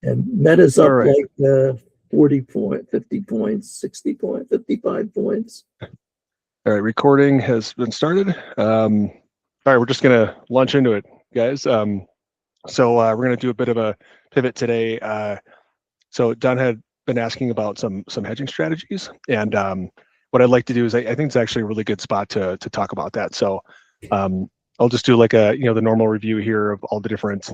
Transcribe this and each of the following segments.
And Meta's All up right. like 40 points, 50 points, 60 points, 55 points. All right, recording has been started. All right, we're just gonna launch into it, guys. So we're gonna do a bit of a pivot today. So Don had been asking about some hedging strategies, and what I'd like to do is I think it's actually a really good spot to talk about that. So I'll just do like a the normal review here of all the different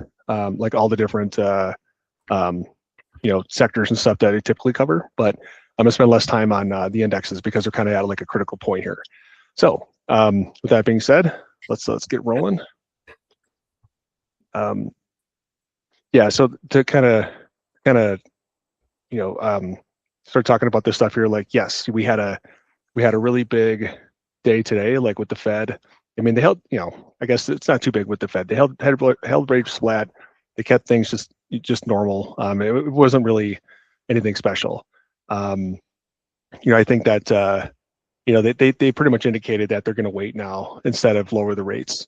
sectors and stuff that I typically cover, but I'm gonna spend less time on the indexes because they're kind of at like a critical point here. So with that being said, let's get rolling. Yeah, so to kind of start talking about this stuff here, like yes, we had a really big day today, like with the Fed. I mean, they held, I guess it's not too big with the Fed. They held rates flat. They kept things just normal. It wasn't really anything special. I think that they pretty much indicated that they're going to wait now instead of lower the rates,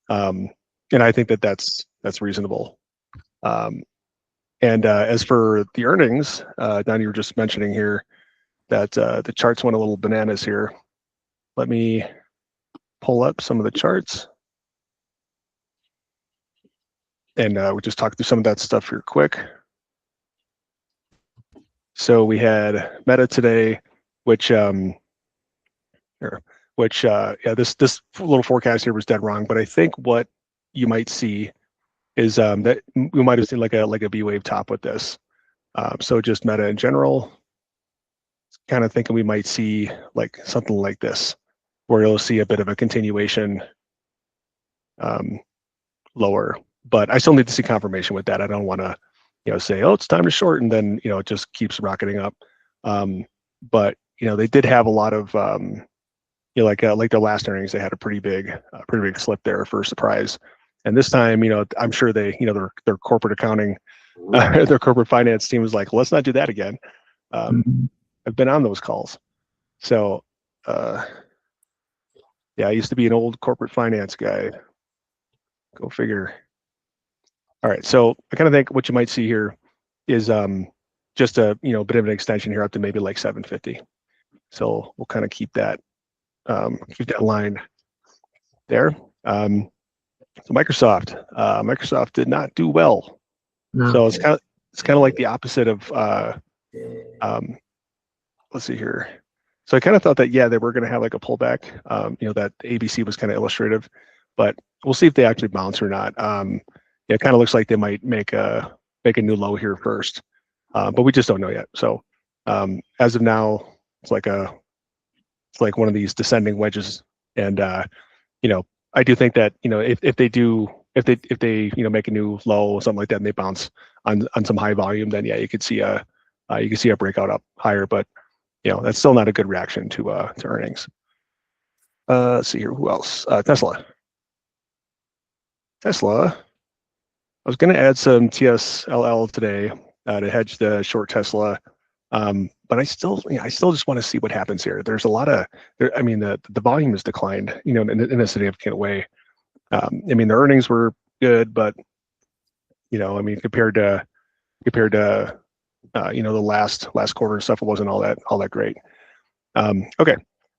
and I think that that's reasonable. And as for the earnings, Don, you were just mentioning here that the charts went a little bananas here. Let me pull up some of the charts. And we just talk through some of that stuff here quick. So we had Meta today, which this little forecast here was dead wrong. But I think what you might see is that we might have seen like a B wave top with this. So just Meta in general, kind of thinking we might see like something like this, where you'll see a bit of a continuation lower. But I still need to see confirmation with that. I don't want to, say, oh, it's time to short, and then it just keeps rocketing up. But they did have a lot of like their last earnings, they had a pretty big slip there for a surprise. And this time, I'm sure they, their corporate accounting, their corporate finance team was like, let's not do that again. I've been on those calls. So, yeah, I used to be an old corporate finance guy. Go figure. All right, so I kind of think what you might see here is just a bit of an extension here up to maybe like 750. So we'll kind of keep that line there. So Microsoft did not do well. No. So it's kind of like the opposite of let's see here. So I kind of thought that they were going to have like a pullback. That ABC was kind of illustrative, but we'll see if they actually bounce or not. It kind of looks like they might make a new low here first, but we just don't know yet. So as of now, it's like one of these descending wedges, and I do think that if they make a new low or something like that, and they bounce on some high volume, then you could see a breakout up higher, but that's still not a good reaction to earnings. Let's see here, who else? Tesla. I was going to add some TSLL today to hedge the short Tesla, but I still just want to see what happens here. There's a lot of, the volume has declined, in a significant way. The earnings were good, but compared to the last quarter and stuff, it wasn't all that great. Okay,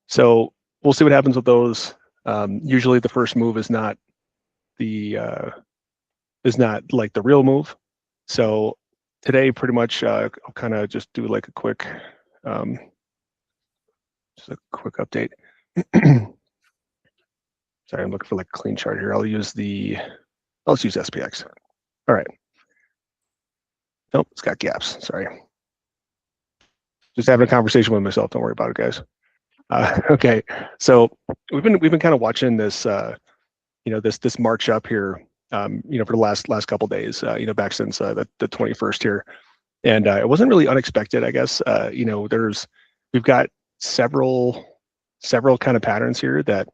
so we'll see what happens with those. Usually, the first move is not like the real move. So today, pretty much, I'll kind of just do like a quick update. Sorry, I'm looking for like a clean chart here. Let's use SPX. All right. Nope, it's got gaps. Sorry. Just having a conversation with myself. Don't worry about it, guys. Okay, so we've been kind of watching this, this march up here, for the last couple of days, back since the 21st here, and it wasn't really unexpected, I guess. We've got several kind of patterns here that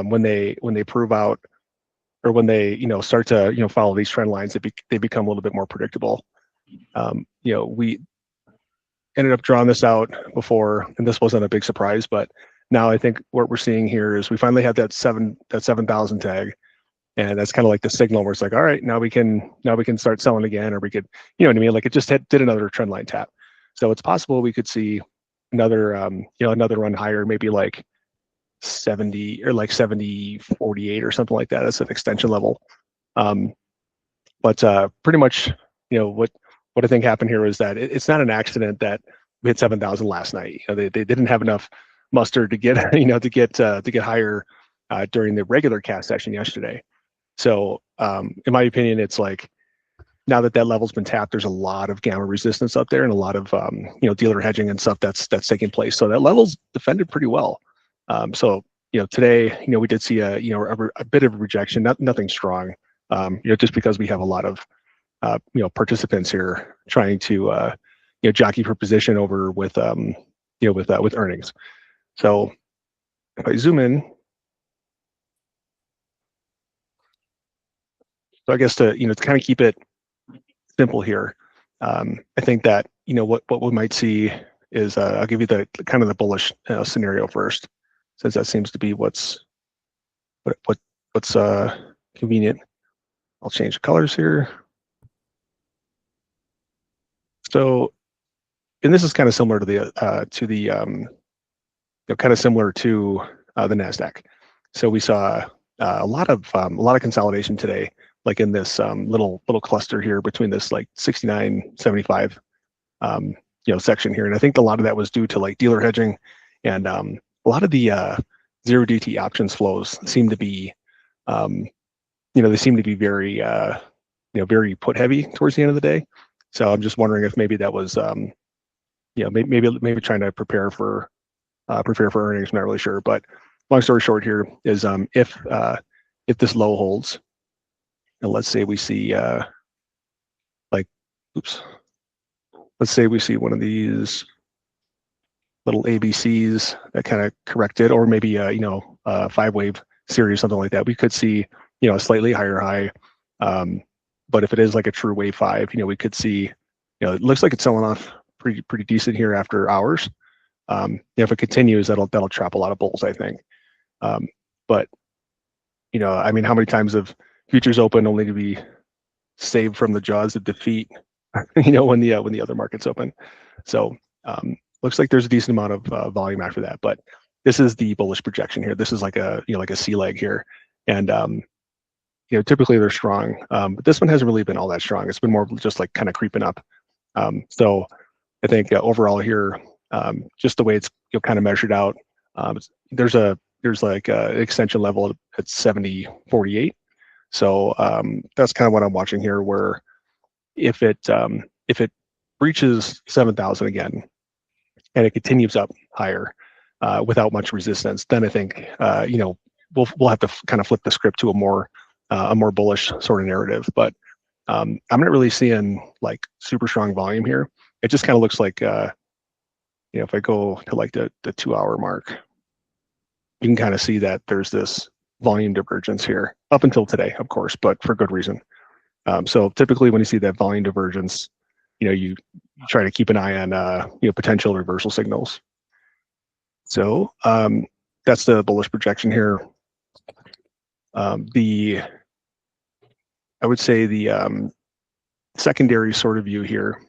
when they prove out, or when they start to follow these trend lines, they become a little bit more predictable. We ended up drawing this out before, and this wasn't a big surprise, but now I think what we're seeing here is we finally have that 7,000 tag, And that's kind of like the signal where it's like, all right, now we can start selling again, or we could, you know what I mean? Like it just did another trend line tap. So it's possible we could see another, another run higher, maybe like 70 or like 70.48 or something like that. That's an extension level. But pretty much, what I think happened here is that it's not an accident that we hit 7,000 last night. They didn't have enough muster to get to get higher during the regular cast session yesterday. So in my opinion, it's like now that level's been tapped, there's a lot of gamma resistance up there and a lot of dealer hedging and stuff that's taking place. So that level's defended pretty well. So today we did see a bit of a rejection, nothing strong. Just because we have a lot of participants here trying to jockey for position over with with earnings. So if I zoom in, so I guess to kind of keep it simple here, I think that what we might see is I'll give you the kind of the bullish scenario first, since that seems to be what's convenient. I'll change the colors here. So, and this is kind of similar to the kind of similar to the Nasdaq. So we saw a lot of consolidation today, like in this little cluster here between this like 69.75 section here, and I think a lot of that was due to like dealer hedging, and a lot of the zero DT options flows seem to be they seem to be very very put heavy towards the end of the day. So I'm just wondering if maybe that was maybe trying to prepare for earnings. I'm not really sure, but long story short here is if this low holds, and let's say we see let's say we see one of these little ABCs that kind of corrected, or maybe a 5-wave series, something like that, we could see a slightly higher high. But if it is like a true wave 5, we could see it looks like it's selling off pretty decent here after hours. If it continues, that'll trap a lot of bulls, I think. But I mean, how many times have futures open only to be saved from the jaws of defeat when the other markets open? So looks like there's a decent amount of volume after that, but this is the bullish projection here. This is like a like a C leg here, and typically they're strong, but this one hasn't really been all that strong. It's been more just like kind of creeping up. So I think overall here, just the way it's kind of measured out, there's like an extension level at 70.48. So that's kind of what I'm watching here, where if it breaches 7,000 again and it continues up higher without much resistance, then I think we'll have to kind of flip the script to a more bullish sort of narrative. But I'm not really seeing like super strong volume here. It just kind of looks like if I go to like the 2-hour mark, you can kind of see that there's this volume divergence here up until today, of course, but for good reason. So typically when you see that volume divergence, you try to keep an eye on potential reversal signals. So that's the bullish projection here. I would say the secondary sort of view here.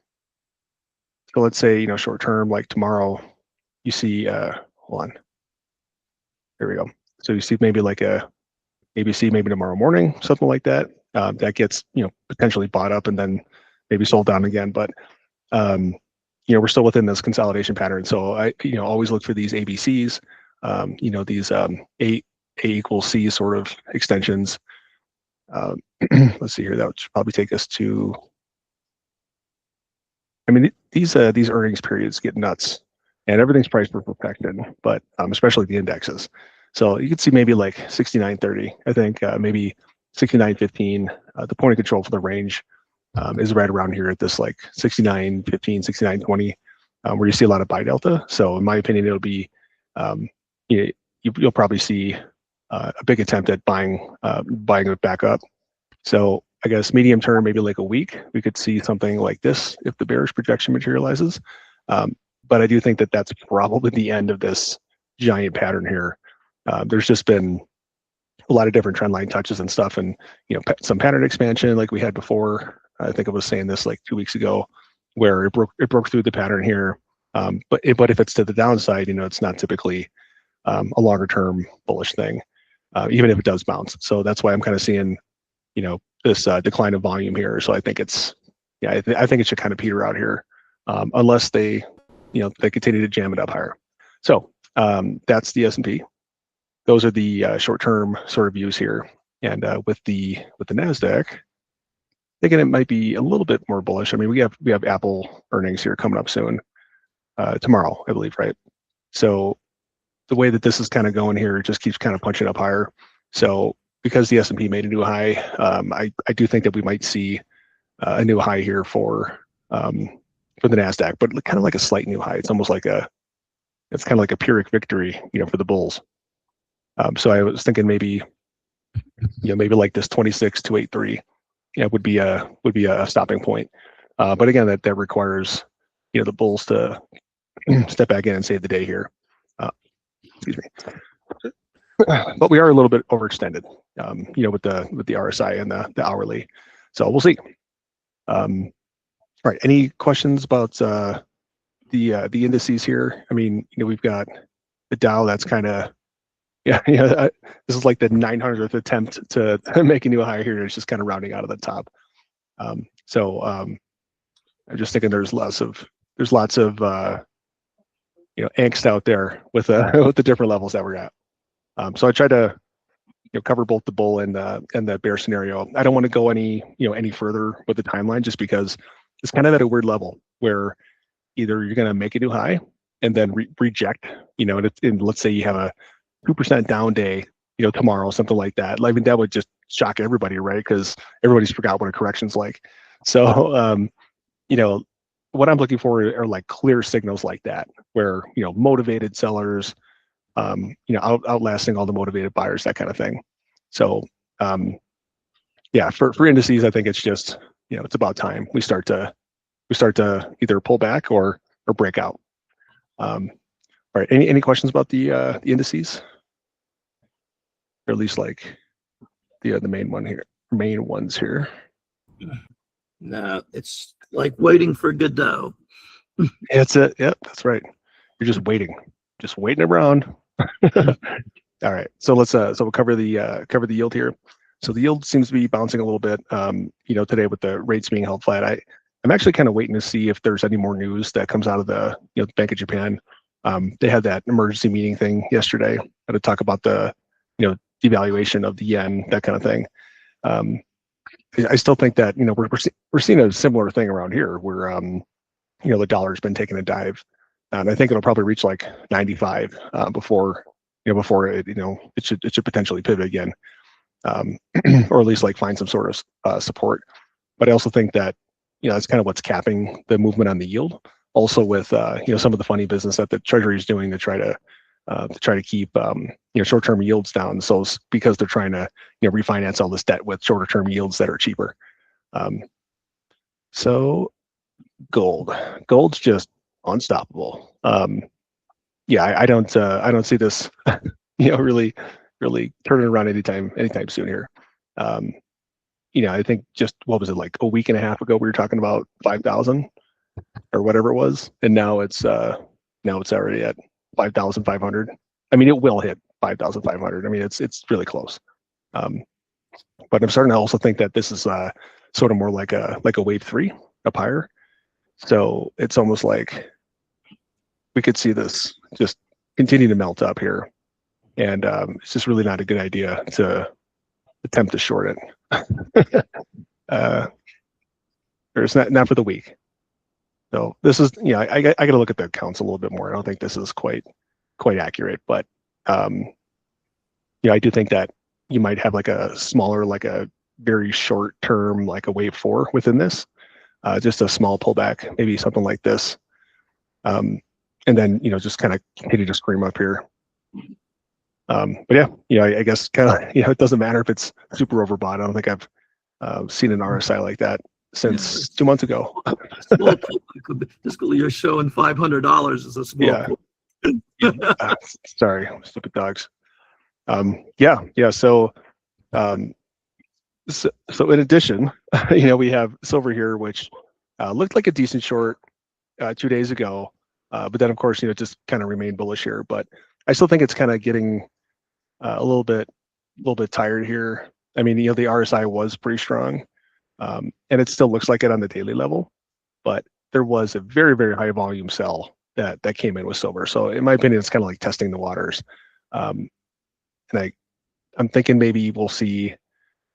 So let's say short term, like tomorrow, you see hold on. There we go. So you see maybe like a ABC maybe tomorrow morning, something like that. That gets potentially bought up and then maybe sold down again. But we're still within this consolidation pattern. So I always look for these ABCs. These A equals C sort of extensions. Let's see here. That would probably take us to. I mean, these earnings periods get nuts, and everything's priced for perfected, but especially the indexes. So you could see maybe like 69.30. I think maybe 69.15. The point of control for the range is right around here at this like 69.15, 69.20, where you see a lot of buy delta. So in my opinion, it'll be you'll probably see a big attempt at buying it back up. So I guess medium term, maybe like a week, we could see something like this if the bearish projection materializes. But I do think that that's probably the end of this giant pattern here. There's just been a lot of different trend line touches and stuff, and some pattern expansion like we had before. I think I was saying this like 2 weeks ago, where it broke through the pattern here. But if it's to the downside, it's not typically a longer term bullish thing, even if it does bounce. So that's why I'm kind of seeing, this decline of volume here. So I think I think it should kind of peter out here, unless they continue to jam it up higher. So that's the S&P. Those are the short-term sort of views here. And with the Nasdaq, thinking it might be a little bit more bullish. I mean, we have Apple earnings here coming up soon, tomorrow, I believe, right? So the way that this is kind of going here, it just keeps kind of punching up higher. So because the S&P made a new high, I do think that we might see a new high here for the Nasdaq, but kind of like a slight new high. It's almost like it's kind of like a Pyrrhic victory, for the bulls. So I was thinking maybe like this 26,283, would be a stopping point. But again, that requires the bulls to step back in and save the day here. Excuse me. But we are a little bit overextended, with the RSI and the hourly. So we'll see. All right. Any questions about the indices here? I mean, we've got the Dow that's kind of this is like the 900th attempt to make a new high here. It's just kind of rounding out of the top. So I'm just thinking there's lots of angst out there with the different levels that we're at. So I try to cover both the bull and the bear scenario. I don't want to go any further with the timeline, just because it's kind of at a weird level where either you're going to make a new high and then reject, and let's say you have a 2% down day, tomorrow, something like that. I mean, that would just shock everybody, right? Because everybody's forgot what a correction's like. So, what I'm looking for are like clear signals like that, where motivated sellers, outlasting all the motivated buyers, that kind of thing. So, for indices, I think it's just it's about time we start to either pull back or break out. All right. Any questions about the indices? Or at least like the main ones here. No, it's like waiting for Godot. That's it. Yep, that's right. You're just waiting around. All right. So let's we'll cover the yield here. So the yield seems to be bouncing a little bit. Today with the rates being held flat, I'm actually kind of waiting to see if there's any more news that comes out of the Bank of Japan. They had that emergency meeting thing yesterday to talk about the devaluation of the yen, that kind of thing. I still think that we're seeing a similar thing around here, where the dollar's been taking a dive, and I think it'll probably reach like 95 before it should potentially pivot again, or at least like find some sort of support. But I also think that that's kind of what's capping the movement on the yield. Also with some of the funny business that the Treasury is doing to try to keep short-term yields down. So because they're trying to refinance all this debt with shorter-term yields that are cheaper. So gold's just unstoppable. I don't see this really turning around anytime soon here. I think just, what was it, like a week and a half ago we were talking about 5,000 or whatever it was, and now it's already at 5,500. I mean, it will hit 5,500. I mean, it's really close. But I'm starting to also think that this is sort of more like a wave 3 up higher. So it's almost like we could see this just continue to melt up here, and it's just really not a good idea to attempt to short it. Or it's not for the week. So this is, I got to look at the accounts a little bit more. I don't think this is quite accurate, but I do think that you might have like a smaller, like a very short term, like a wave 4 within this, just a small pullback, maybe something like this, and then just kind of continue to scream up here. But I guess kind of it doesn't matter if it's super overbought. I don't think I've seen an RSI like that since 2 months ago. Small pullback. You're showing $500 as a small pullback. Sorry, stupid dogs. Yeah. Um, so in addition, we have silver here, which looked like a decent short 2 days ago, but then of course, just kind of remained bullish here. But I still think it's kind of getting a little bit tired here. I mean, the RSI was pretty strong, and it still looks like it on the daily level, but there was a very, very high volume sell that came in with silver. So in my opinion, it's kind of like testing the waters. And I'm thinking maybe we'll see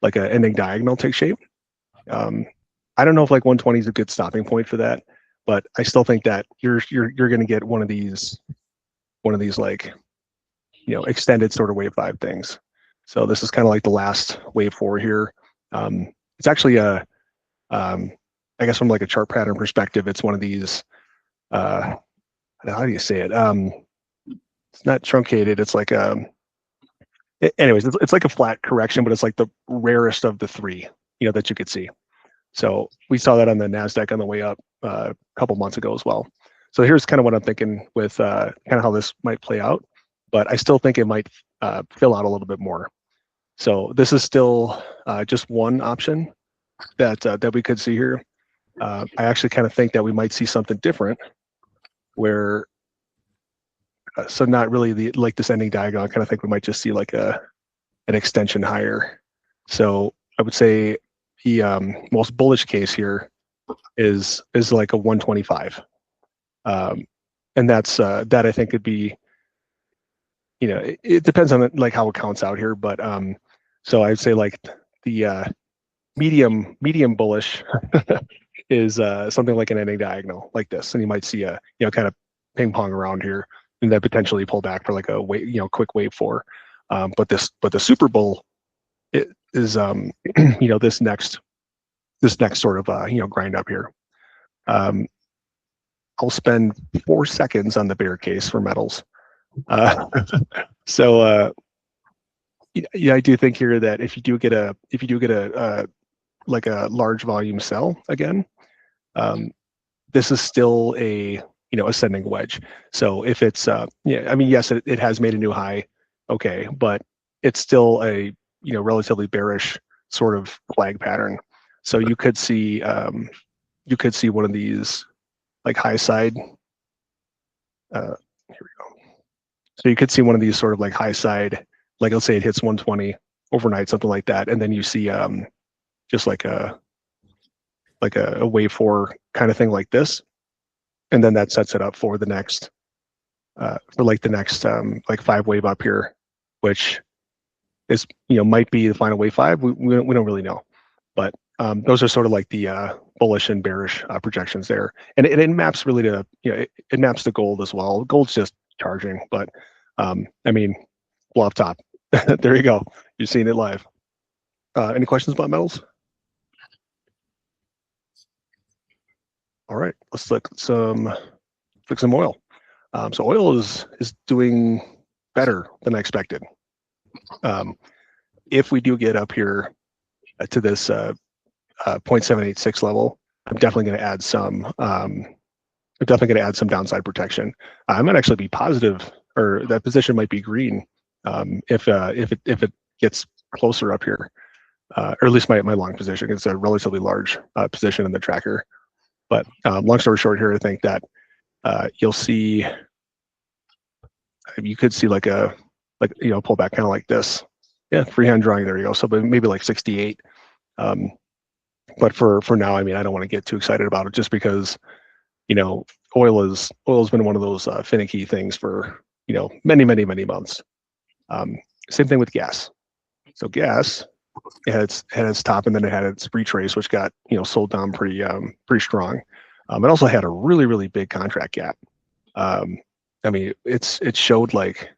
like an ending diagonal take shape. I don't know if like 120 is a good stopping point for that, but I still think that you're going to get one of these like extended sort of wave 5 things. So this is kind of like the last wave 4 here. It's actually I guess from like a chart pattern perspective, it's one of these. How do you say it? It's not truncated. It's like anyways, it's like a flat correction, but it's like the rarest of the 3, that you could see. So we saw that on the Nasdaq on the way up a couple months ago as well. So here's kind of what I'm thinking with kind of how this might play out, but I still think it might fill out a little bit more. So this is still just one option that we could see here. I actually kind of think that we might see something different, where so not really like this ending diagonal. I kind of think we might just see like an extension higher. So I would say the most bullish case here is like a 125, and that's that I think could be, it depends on like how it counts out here, but so I'd say like the medium bullish is something like an ending diagonal like this, and you might see a kind of ping pong around here, and then potentially pull back for like a quick wave 4. But the super bull is this next sort of grind up here. I'll spend 4 seconds on the bear case for metals. So I do think here that if you do get a like a large volume sell again, this is still a ascending wedge. So if it's I mean, yes, it has made a new high, okay, but it's still a relatively bearish sort of flag pattern. So you could see one of these like high side. Here we go. So you could see one of these sort of like high side, like let's say it hits 120 overnight, something like that, and then you see just like a wave 4 kind of thing like this, and then that sets it up for the next like 5 wave up here, which is might be the final wave 5. We don't really know, but those are sort of like the bullish and bearish projections there, and it maps really to it maps to gold as well. Gold's just charging, but I mean, blow up top. There you go. You're seeing it live. Any questions about metals? All right, let's look at some oil. So oil is doing better than I expected. If we do get up here to this 0.786 level, I'm definitely going to add some. I'm definitely going to add some downside protection. I might actually be positive, or that position might be green if it gets closer up here, or at least my long position. It's a relatively large position in the tracker. But long story short here, I think that you'll see, you could see like a pullback kind of like this. Yeah, freehand drawing, there you go. So maybe like 68. But for now, I mean, I don't want to get too excited about it, just because oil's been one of those finicky things for many months. Same thing with gas. So gas, it had its top, and then it had its retrace, which got sold down pretty strong. It also had a really big contract gap. I mean, it showed like,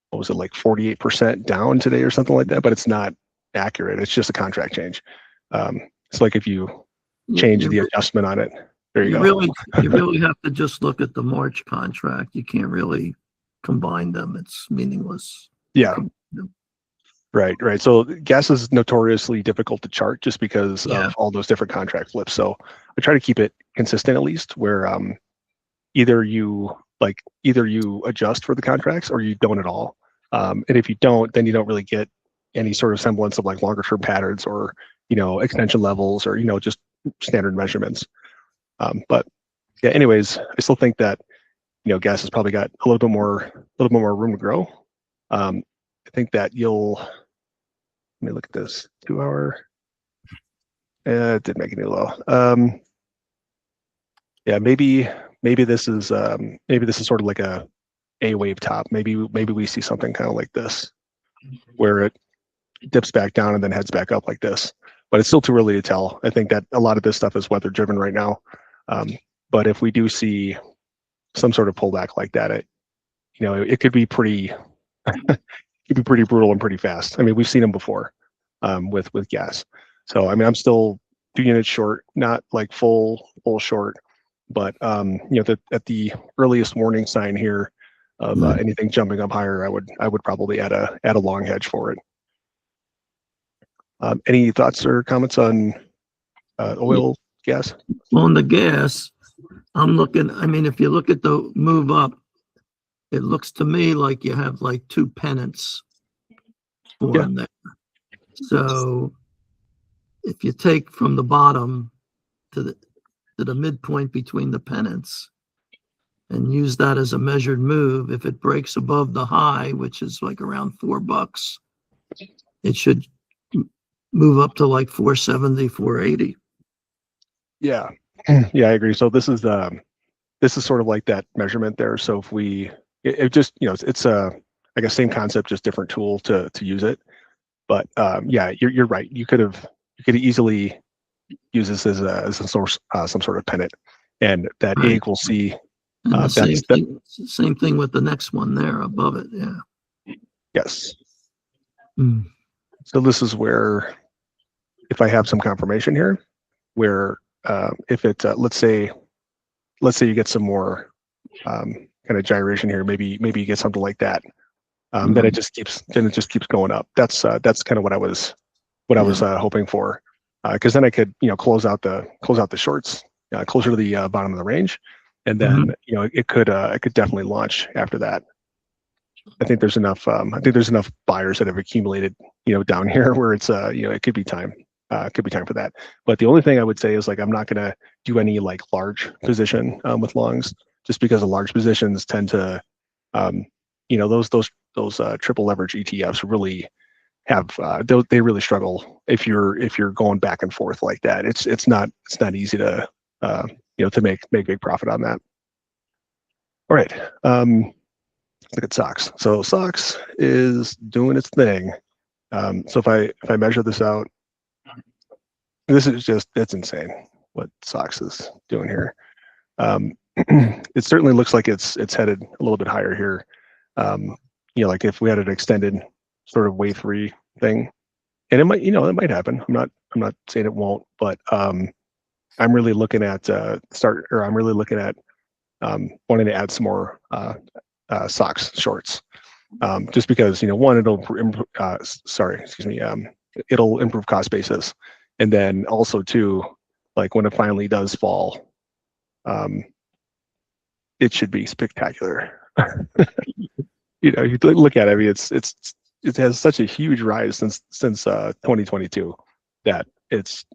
what was it, like 48% down today or something like that, but it's not accurate. It's just a contract change. It's like if you change the adjustment on it, there you go. You really have to just look at the March contract. You can't really combine them. It's meaningless. Yeah. Right. So gas is notoriously difficult to chart just because of all those different contract flips. So I try to keep it consistent, at least, where either you adjust for the contracts or you don't at all. And if you don't, then you don't really get any sort of semblance of like longer term patterns or, extension levels or, just standard measurements. But yeah, anyways, I still think that, gas has probably got a little bit more room to grow. I think that let me look at this 2 hour. It didn't make any low. Yeah, maybe this is sort of like a wave top. Maybe we see something kind of like this, where it dips back down and then heads back up like this. But it's still too early to tell. I think that a lot of this stuff is weather driven right now. But if we do see some sort of pullback like that, it could be pretty, it could be pretty brutal and pretty fast. I mean, we've seen them before with gas. So I mean, I'm still 2 units short, not like full short, but at the earliest warning sign here of anything jumping up higher, I would probably add a long hedge for it. Any thoughts or comments on oil, gas? Well, on the gas, I'm looking, I mean, if you look at the move up, it looks to me like you have like 2 pennants forming there. So if you take from the bottom to the midpoint between the pennants and use that as a measured move, if it breaks above the high, which is like around $4, it should move up to like 470, 480. Yeah, yeah, I agree. So this is sort of like that measurement there. So if it just, it's I guess same concept, just different tool to use it. But yeah, you're right. You could easily use this as a source, some sort of pennant, and that A equals C. And the same thing with the next one there above it. Yeah. Yes. So this is where, if I have some confirmation here, where if it let's say you get some more kind of gyration here, maybe you get something like that, then it just keeps going up. That's kind of what I was hoping for, because then I could close out the shorts closer to the bottom of the range, and then it could definitely launch after that. I think there's enough buyers that have accumulated down here where it's it could be time. Could be time for that. But the only thing I would say is, like, I'm not going to do any like large position with longs, just because the large positions tend to, those triple leverage ETFs really have they really struggle if you're going back and forth like that. It's not easy to to make big profit on that. All right, let's look at SOX. So SOX is doing its thing. So if I measure this out, this is just, it's insane what SOX is doing here. It certainly looks like it's headed a little bit higher here. Like if we had an extended sort of wave 3 thing, and it might happen. I'm not saying it won't, but I'm really looking at wanting to add some more SOX shorts, just because one, it'll improve cost basis. And then also too, like when it finally does fall, it should be spectacular. You look at it, I mean, it has such a huge rise since 2022 that it's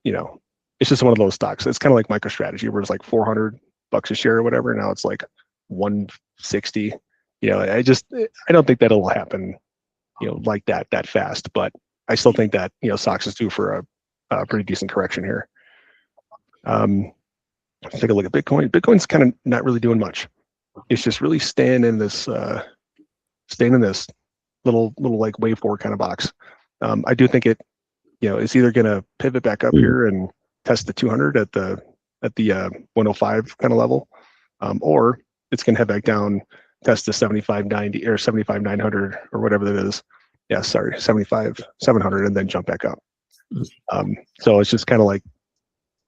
just one of those stocks. It's kind of like MicroStrategy, where it's like $400 a share or whatever. Now it's like 160. I don't think that'll happen, like that fast. But I still think that SOX is due for a pretty decent correction here. Let's take a look at Bitcoin. Bitcoin's kind of not really doing much. It's just really staying in this little like wave 4 kind of box. I do think it's either going to pivot back up here and test the 200 at the 105 kind of level, or it's going to head back down, test the 75.90 or 75.900 or whatever that is. Yeah, sorry, 75.700, and then jump back up. So it's just kind of like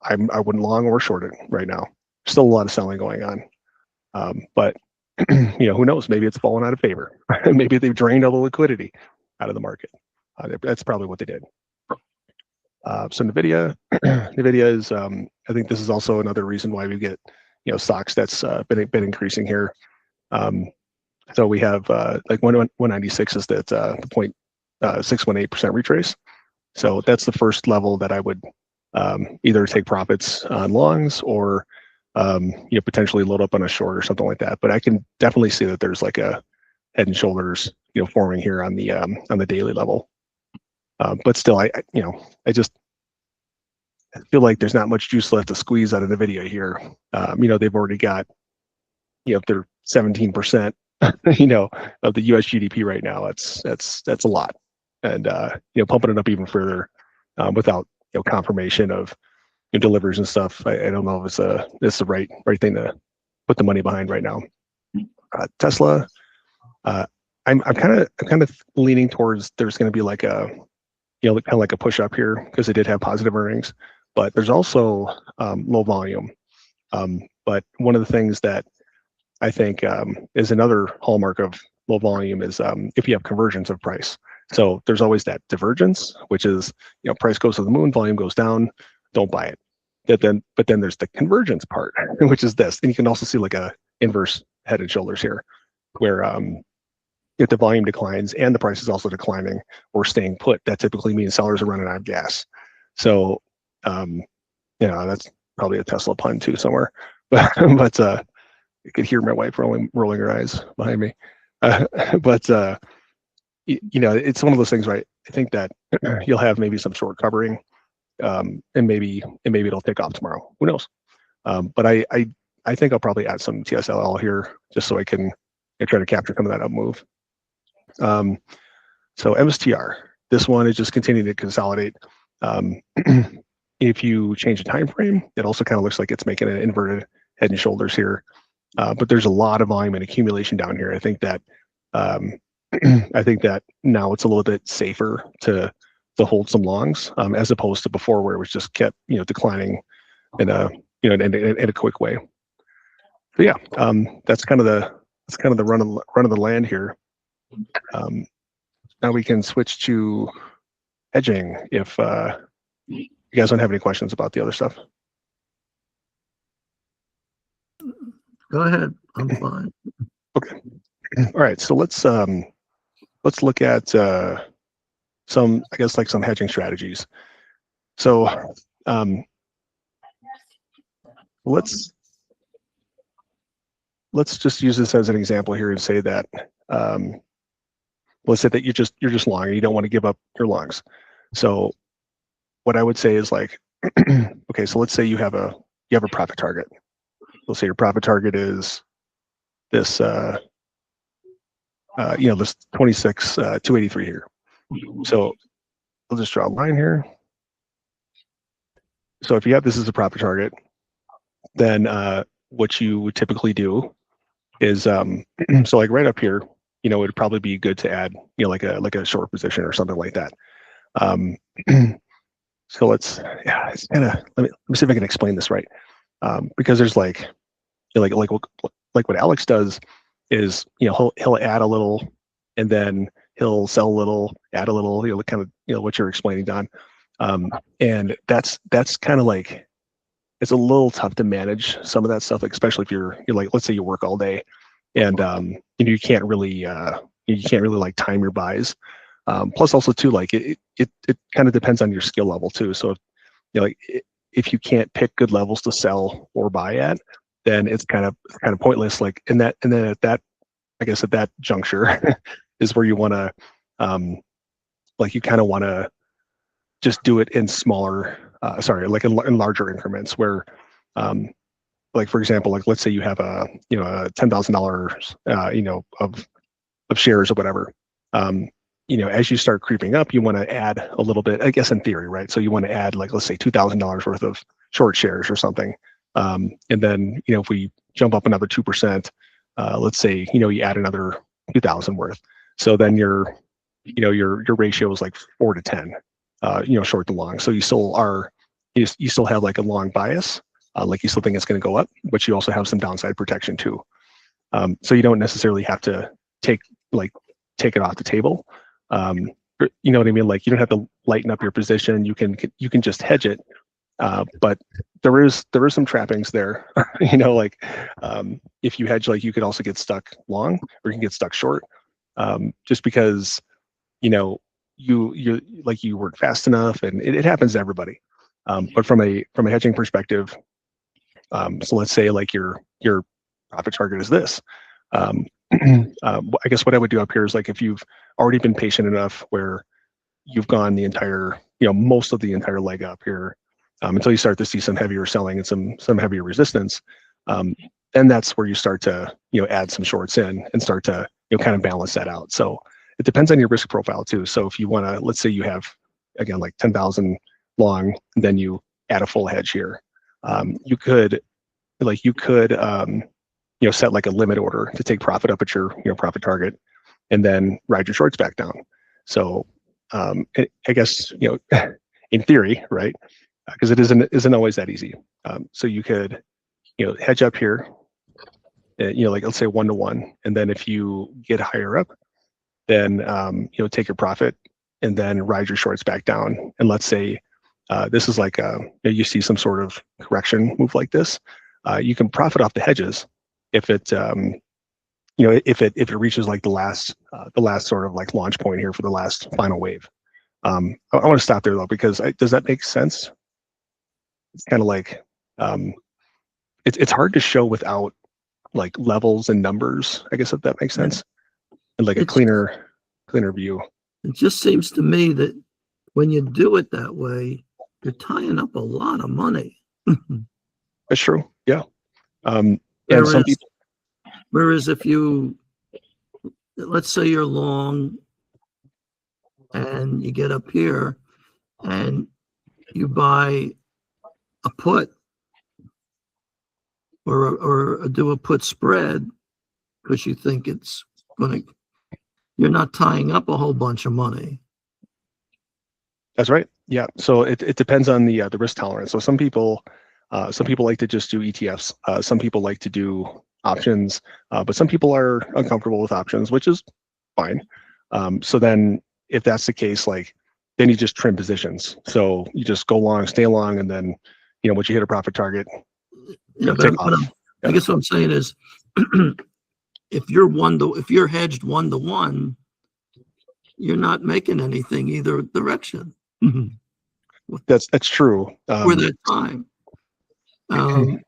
I wouldn't long or short it right now. Still a lot of selling going on, but who knows? Maybe it's fallen out of favor. Maybe they've drained all the liquidity out of the market. That's probably what they did. So Nvidia is, I think this is also another reason why we get, stocks that's been increasing here. So we have like 196 is that the 0.618% retrace. So that's the first level that I would either take profits on longs or potentially load up on a short or something like that. But I can definitely see that there's like a head and shoulders forming here on the daily level. But still, I just feel like there's not much juice left to squeeze out of Nvidia here. They've already got they're 17% of the US GDP right now. That's a lot, and pumping it up even further without confirmation of delivers and stuff. I don't know if it's the right thing to put the money behind right now. Tesla, I'm kind of leaning towards there's going to be like a kind of like a push up here because they did have positive earnings, but there's also low volume. But one of the things that I think is another hallmark of low volume is if you have convergence of price. So there's always that divergence, which is price goes to the moon, volume goes down, don't buy it. But then there's the convergence part, which is this, and you can also see like a inverse head and shoulders here, where if the volume declines and the price is also declining or staying put, that typically means sellers are running out of gas. So that's probably a Tesla pun too somewhere, but you could hear my wife rolling her eyes behind me. But it's one of those things, right? I think that you'll have maybe some short covering, and maybe it'll take off tomorrow. Who knows? But I think I'll probably add some TSLL here just so I can try to capture some of that up move. So MSTR, this one is just continuing to consolidate. If you change the time frame, it also kind of looks like it's making an inverted head and shoulders here. But there's a lot of volume and accumulation down here. I think that now it's a little bit safer to hold some longs as opposed to before where it was just kept declining in a quick way. So yeah, that's kind of the run of the land here. Now we can switch to hedging if you guys don't have any questions about the other stuff. Go ahead. I'm fine. Okay. All right. So let's look at some hedging strategies. So let's just use this as an example here and say that let's say that you're just long and you don't want to give up your longs. So what I would say is like, okay, so let's say you have a profit target. Let's say your profit target is this this 26,283 here. So I'll just draw a line here. So if you have this as a profit target, then what you would typically do is so like right up here, it would probably be good to add like a short position or something like that. So it's kind of let me see if I can explain this right, because there's like what Alex does is he'll add a little and then he'll sell a little, add a little, kind of what you're explaining, Don, and that's kind of like it's a little tough to manage some of that stuff, like, especially if you're like, let's say you work all day and you can't really like time your buys. Plus also too, like it kind of depends on your skill level too. So if you can't pick good levels to sell or buy at, then it's kind of pointless. Like and then at that juncture is where you want to you kind of want to just do it in smaller in larger increments where like for example, like let's say you have a $10,000 of shares or whatever. As you start creeping up, you want to add a little bit, I guess in theory, right? So you want to add like, let's say $2,000 worth of short shares or something. And then, if we jump up another 2%, let's say, you add another 2,000 worth. So then your ratio is like 4 to 10, short to long. So you still have like a long bias, like you still think it's going to go up, but you also have some downside protection too. So you don't necessarily have to take it off the table. You know what I mean? Like you don't have to lighten up your position. You can just hedge it, but there is some trappings there. You know, like if you hedge, like you could also get stuck long or you can get stuck short, just because, you know, you like you weren't fast enough, and it happens to everybody. But from a hedging perspective, so let's say like your profit target is this. I guess what I would do up here is, like, if you've already been patient enough where you've gone the entire, you know, most of the entire leg up here, until you start to see some heavier selling and some heavier resistance, then that's where you start to, you know, add some shorts in and start to, you know, kind of balance that out. So it depends on your risk profile too. So if you want to, let's say you have, again, like 10,000 long, and then you add a full hedge here, you could you know, set like a limit order to take profit up at your, you know, profit target, and then ride your shorts back down. So I guess, you know, in theory, right? Because it isn't always that easy. So you could, you know, hedge up here, you know, like let's say 1-to-1, and then if you get higher up, then you know, take your profit and then ride your shorts back down. And let's say this is like you see some sort of correction move like this, you can profit off the hedges if it you know, if it reaches like the last sort of like launch point here for the last final wave. I want to stop there though, because does that make sense? It's kind of like it's hard to show without like levels and numbers, I guess, if that makes sense, and like a cleaner view. It just seems to me that when you do it that way, you're tying up a lot of money. That's true. Yeah. And some people. Whereas if you, let's say you're long and you get up here and you buy a put or do a put spread because you think it's going to, you're not tying up a whole bunch of money. That's right. Yeah. So it depends on the risk tolerance. So some people like to just do ETFs. Some people like to do options, but some people are uncomfortable with options, which is fine. So then if that's the case, like, then you just trim positions. So you just go long, stay long, and then, you know, once you hit a profit target, take off. I guess what I'm saying is, if you're hedged 1-to-1, you're not making anything either direction. That's true. For that time.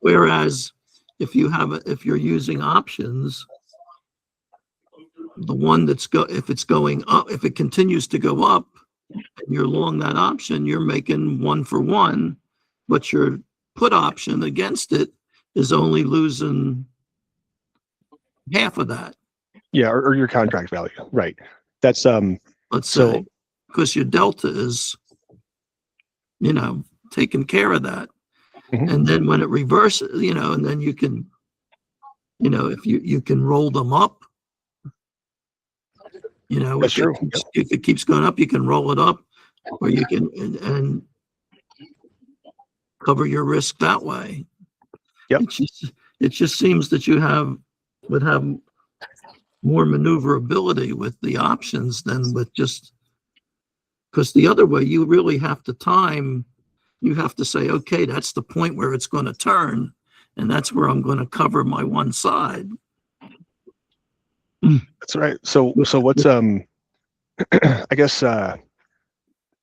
Whereas if you're using options, the one if it's going up, if it continues to go up, and you're long that option, you're making 1-for-1, but your put option against it is only losing half of that. Yeah, or your contract value, right? That's let's say, because your delta is, you know, taking care of that. Mm-hmm. And then when it reverses, you know, and then you can, you know, if you can roll them up, you know, that's true. If it keeps going up, you can roll it up, or you can and cover your risk that way. Yep. It just seems that you would have more maneuverability with the options than with just, because the other way you really have to time. You have to say, okay, that's the point where it's going to turn, and that's where I'm going to cover my one side. That's right. So what's I guess I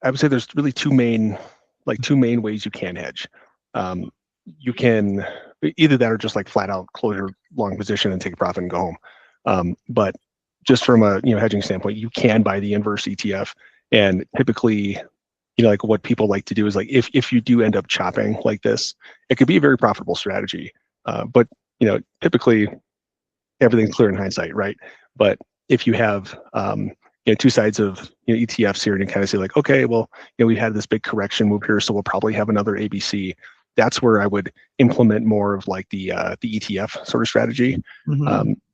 would say there's really two main ways you can hedge. You can either that or just like flat out close your long position and take a profit and go home. But just from a, you know, hedging standpoint, you can buy the inverse ETF, and typically, you know, like what people like to do is, like, if you do end up chopping like this, it could be a very profitable strategy. But, you know, typically everything's clear in hindsight, right? But if you have, you know, two sides of, you know, ETFs here, and you kind of say like, okay, well, you know, we've had this big correction move here, so we'll probably have another ABC. That's where I would implement more of like the ETF sort of strategy,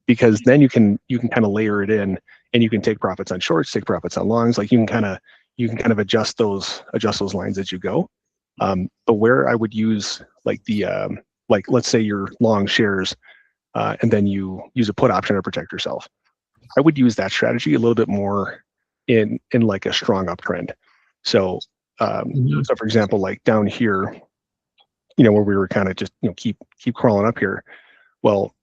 because then you can kind of layer it in, and you can take profits on shorts, take profits on longs. Like you can kind of adjust those lines as you go. But where I would use like the like, let's say you're long shares, and then you use a put option to protect yourself, I would use that strategy a little bit more in like a strong uptrend. So so for example, like down here, where we were kind of just, keep crawling up here. Well,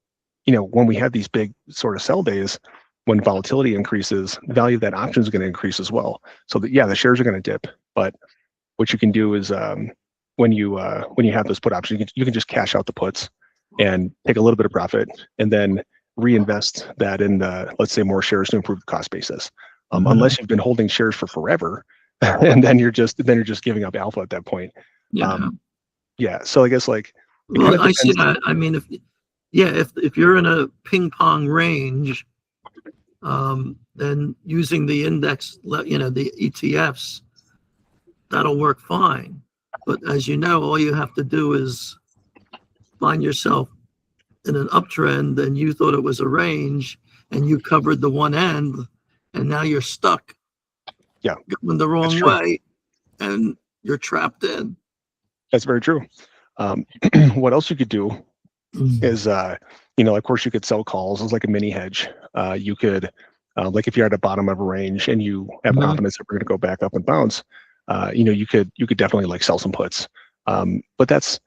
when we have these big sort of sell days, when volatility increases, the value of that option is going to increase as well. So that, yeah, the shares are going to dip, but what you can do is when you have those put options, you can just cash out the puts and take a little bit of profit and then reinvest that in let's say more shares to improve the cost basis. Unless you've been holding shares for forever, and then you're just giving up alpha at that point. Yeah. Yeah. So I guess like it Well, kind of I see depends. that. I mean, if you're in a ping pong range, then using the index, the ETFs, that'll work fine. But as you know, all you have to do is find yourself in an uptrend and you thought it was a range and you covered the one end and now you're stuck. Yeah, going the wrong way and you're trapped in. That's very true. What else you could do is, of course you could sell calls as like a mini hedge. You could, like if you're at the bottom of a range and you have confidence that we're going to go back up and bounce, you could definitely like sell some puts. But that's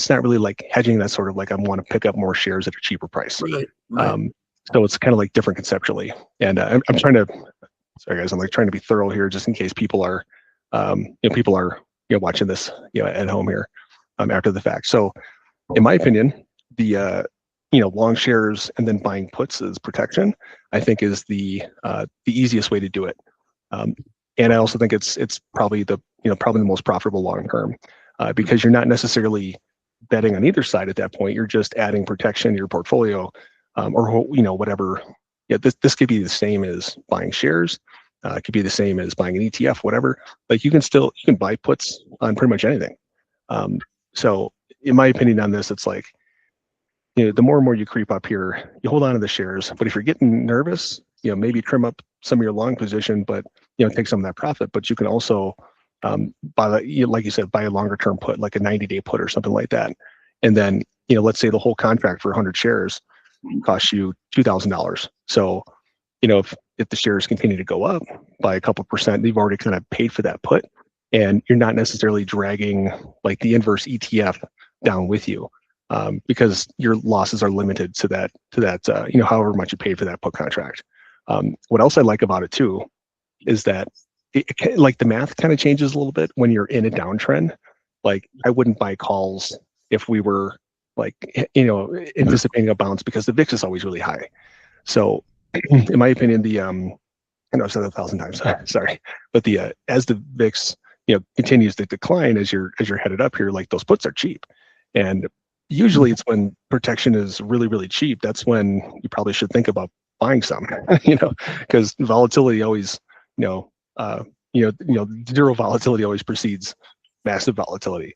not really like hedging. That's sort of like I want to pick up more shares at a cheaper price. Right. So it's kind of like different conceptually. And I'm trying to, sorry guys, I'm like trying to be thorough here just in case people are, watching this, at home here after the fact. So in my opinion, the long shares and then buying puts as protection, I think is the easiest way to do it. And I also think it's probably the most profitable long term because you're not necessarily betting on either side at that point. You're just adding protection to your portfolio, or whatever. Yeah, this could be the same as buying shares. It could be the same as buying an ETF, whatever. Like you can buy puts on pretty much anything. So in my opinion on this, it's like, the more and more you creep up here, you hold on to the shares. But if you're getting nervous, maybe trim up some of your long position, but take some of that profit. But you can also like you said, buy a longer term put, like a 90-day put or something like that. And then let's say the whole contract for 100 shares costs you $2,000. So if the shares continue to go up by a couple percent, you've already kind of paid for that put, and you're not necessarily dragging like the inverse ETF down with you. Because your losses are limited to that, however much you paid for that put contract. What else I like about it too is that like the math kind of changes a little bit when you're in a downtrend. Like I wouldn't buy calls if we were like, anticipating a bounce because the VIX is always really high. So in my opinion, I know I've said that 1,000 times, sorry, but as the VIX, continues to decline as you're headed up here, like those puts are cheap. And usually it's when protection is really, really cheap. That's when you probably should think about buying some, because volatility always, zero volatility always precedes massive volatility.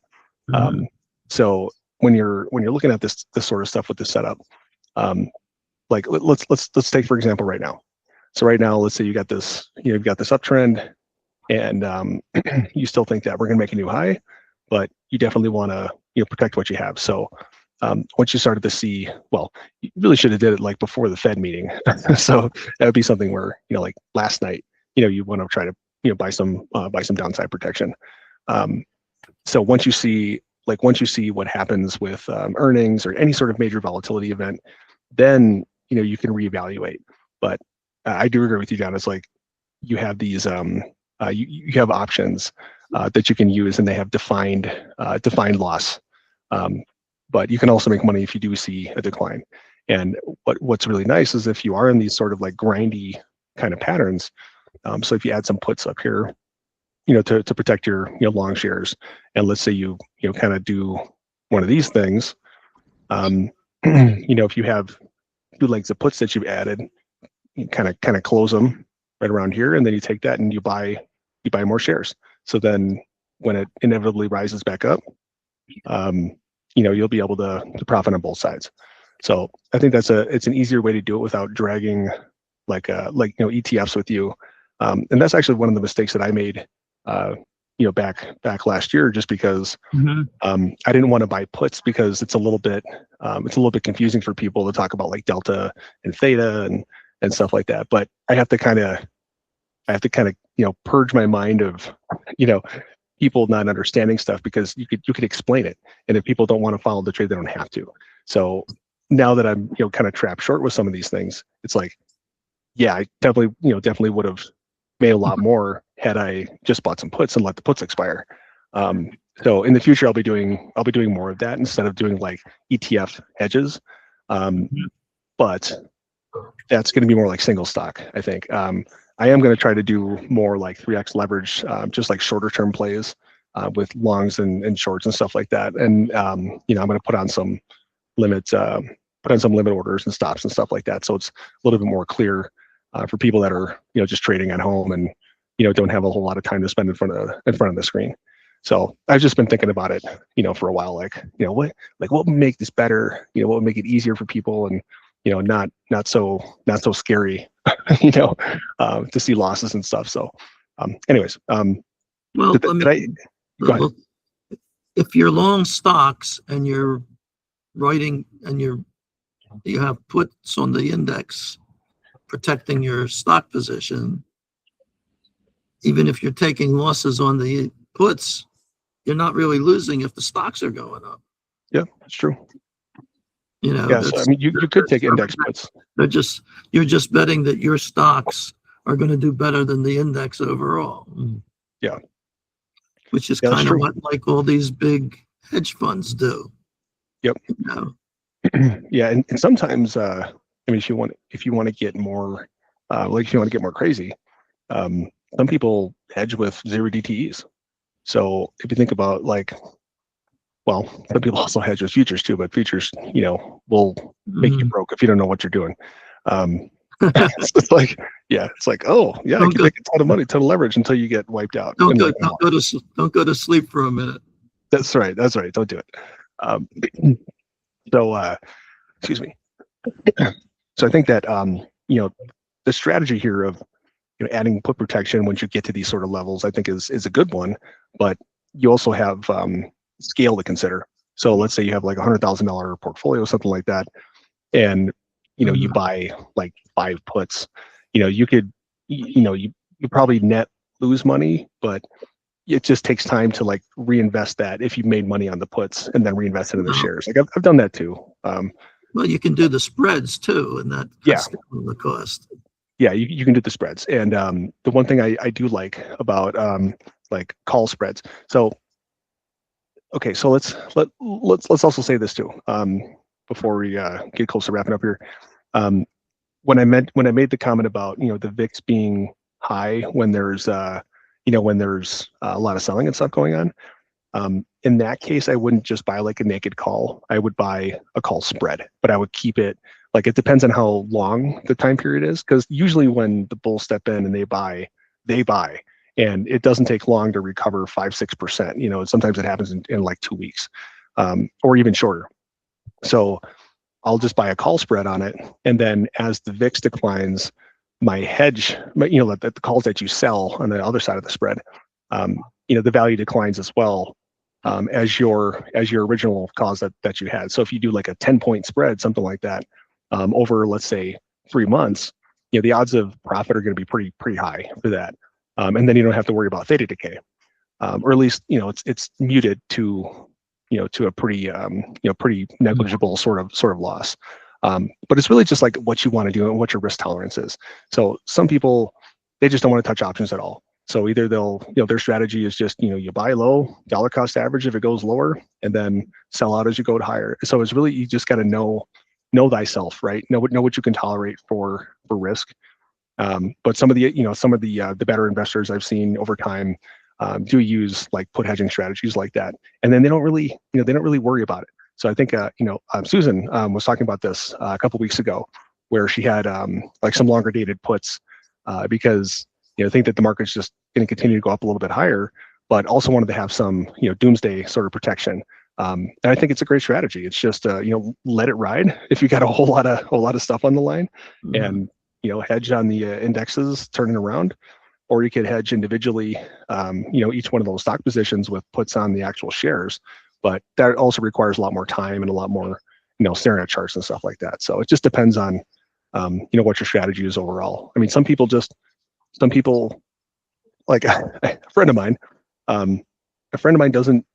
So when you're looking at this sort of stuff with the setup, like let's take for example right now. So right now, let's say you got this, you've got this uptrend, and you still think that we're going to make a new high, but you definitely want to protect what you have. So once you started to see, well, you really should have did it like before the Fed meeting. So that would be something where like last night, you want to try to buy some downside protection. So once you see what happens with earnings or any sort of major volatility event, then you can reevaluate. But I do agree with you, John. It's like you have these you have options that you can use, and they have defined loss. But you can also make money if you do see a decline. And what's really nice is if you are in these sort of like grindy kind of patterns. So if you add some puts up here, to protect your long shares, and let's say you kind of do one of these things, if you have two legs of puts that you've added, you kind of close them right around here, and then you take that and you buy more shares. So then when it inevitably rises back up, you'll be able to profit on both sides. So I think it's an easier way to do it without dragging like ETFs with you. And that's actually one of the mistakes that I made back last year, just because I didn't want to buy puts because it's a little bit confusing for people to talk about like delta and theta and stuff like that. But I have to kind of purge my mind of people not understanding stuff, because you could explain it, and if people don't want to follow the trade, they don't have to. So now that I'm kind of trapped short with some of these things, it's like, yeah, I definitely would have made a lot more had I just bought some puts and let the puts expire. So in the future, I'll be doing more of that instead of doing like ETF hedges. But that's going to be more like single stock, I think. I am going to try to do more like 3x leverage, just like shorter term plays with longs and shorts and stuff like that. And I'm going to put on some limits, limit orders and stops and stuff like that. So it's a little bit more clear for people that are just trading at home and don't have a whole lot of time to spend in front of the screen. So I've just been thinking about it, for a while, like what would make this better? What would make it easier for people, and not so scary, to see losses and stuff. So, anyways, well, if you're long stocks and you're writing and you have puts on the index protecting your stock position, even if you're taking losses on the puts, you're not really losing if the stocks are going up. Yeah, that's true. Yeah, so, I mean, you could take index puts. You're just betting that your stocks are going to do better than the index overall. Yeah. Which is kind of what like all these big hedge funds do. Yep. Yeah, and sometimes I mean, if you want to get more if you want to get more crazy, some people hedge with 0 DTEs. So if you think about well, some people also hedge with futures too, but futures, will make you broke if you don't know what you're doing. It's just like, it's like, oh yeah, I can make a ton of money, ton of leverage until you get wiped out. Don't go to sleep for a minute. That's right. Don't do it. So excuse me. So I think that the strategy here of adding put protection once you get to these sort of levels, I think is a good one. But you also have scale to consider. So let's say you have like $100,000 portfolio, something like that, and you buy like 5 puts. You could you probably net lose money, but it just takes time to like reinvest that if you made money on the puts and then reinvest it in the shares. Like I've done that too. Well, you can do the spreads too, and that cuts down the cost. Yeah, you can do the spreads. And the one thing I do like about like call spreads. So okay, so let's also say this too before we get close to wrapping up here. When I made the comment about the VIX being high when there's when there's a lot of selling and stuff going on, in that case I wouldn't just buy like a naked call. I would buy a call spread, but I would keep it like, it depends on how long the time period is, because usually when the bulls step in and they buy, and it doesn't take long to recover 5-6%. Sometimes it happens in like 2 weeks, or even shorter. So I'll just buy a call spread on it, and then as the VIX declines, my hedge, the calls that you sell on the other side of the spread, the value declines as well, as your original calls that you had. So if you do like a 10-point spread, something like that, over let's say 3 months, the odds of profit are going to be pretty high for that. And then you don't have to worry about theta decay, or at least it's muted to to a pretty pretty negligible sort of loss. But it's really just like what you want to do and what your risk tolerance is. So some people, they just don't want to touch options at all. So either they'll their strategy is just you buy low, dollar cost average if it goes lower, and then sell out as you go higher. So it's really, you just got to know thyself, right? Know what you can tolerate for risk. But some of the better investors I've seen over time do use like put hedging strategies like that, and then they don't really worry about it. So I think Susan was talking about this a couple weeks ago, where she had like some longer dated puts because think that the market's just going to continue to go up a little bit higher, but also wanted to have some doomsday sort of protection. And I think it's a great strategy. It's just let it ride if you got a whole lot of stuff on the line, and hedge on the indexes turning around, or you could hedge individually each one of those stock positions with puts on the actual shares. But that also requires a lot more time and a lot more staring at charts and stuff like that. So it just depends on what your strategy is overall. I mean, some people like a friend of mine, a friend of mine doesn't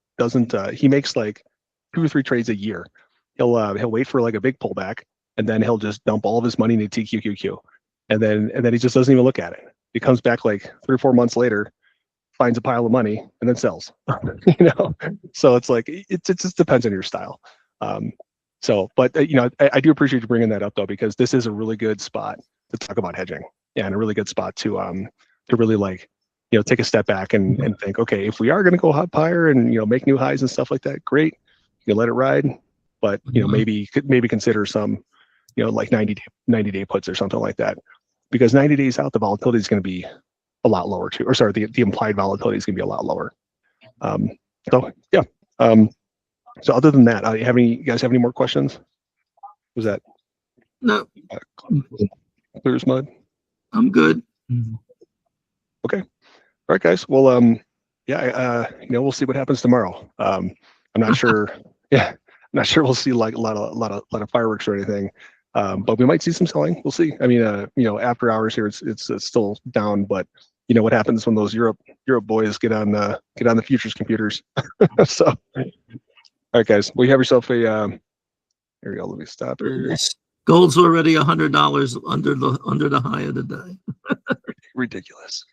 he makes like 2 or 3 trades a year. He'll wait for like a big pullback, and then he'll just dump all of his money into TQQQ, and then he just doesn't even look at it. He comes back like 3 or 4 months later, finds a pile of money, and then sells. You know, so it's like it just depends on your style. But you know, I do appreciate you bringing that up though, because this is a really good spot to talk about hedging, and a really good spot to really like, you know, take a step back and think, okay, if we are going to go up higher and, you know, make new highs and stuff like that, great, you know, let it ride, but you know, maybe consider some, you know, like 90-day puts or something like that, because 90 days out, the volatility is going to be a lot lower too, or sorry, the implied volatility is going to be a lot lower. So yeah. So other than that, you guys have any more questions? Was that No, clear as mud? I'm good. Okay. All right, guys. Well, yeah, you know, we'll see what happens tomorrow. I'm not sure. Yeah, I'm not sure we'll see like a lot of fireworks or anything. But we might see some selling. We'll see. I mean, you know, after hours here, it's still down, but you know what happens when those Europe boys get on the futures computers. So, all right, guys. Well, you have yourself a. Here we go. Let me stop here. Gold's already $100 under the high of the day. Ridiculous.